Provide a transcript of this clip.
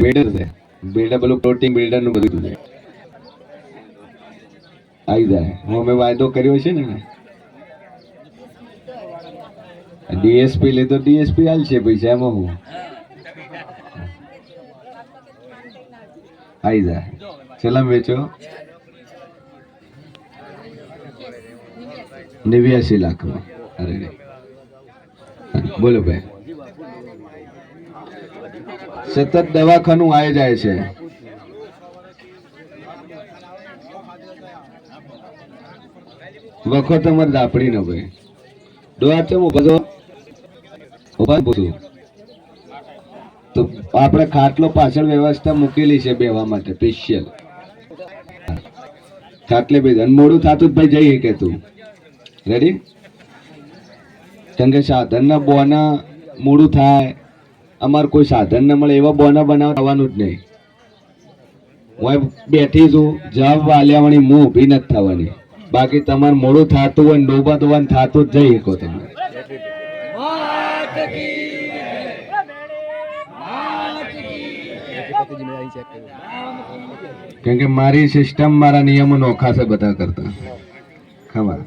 Builder છે, builder પેલું plotting builder નું બધું છે. આવી જાય, હું અમે વાયદો કર્યો છે ને. ડીએસપી લે તો ડીએસપી હાલ છે પૈસા એમાં હું આવી જાય. ચલા વેચો 89 લાખમાં. અરે બોલો ભાઈ, સતત દવાખાનું આવી જાય છે. વખો તમારે દાપડી ન ભાઈ દોવા છે બધો પૂછું તો આપણે ખાટલો પાછળ વ્યવસ્થા મૂકેલી છે બેવા માટે સ્પેશિયલ. ખાટલે બે મોડું થતું જ ભાઈ જઈએ કે તું રેડી. કેમ કે સાધન ના બોના મોડું થાય, અમારે કોઈ સાધન ના મળે એવા બોના બનાવવાનું જ નહીં. હું બેઠી છું જવાબ આલ્યા વાળી હું ઊભી નથી થવાની. બાકી તમારે મોડું થતું હોય ડોબા દોવાનું થતું જ જઈ શકો તમે. કેમ કે મારી સિસ્ટમ મારા નિયમો નોખા છે બધા કરતા ખબર.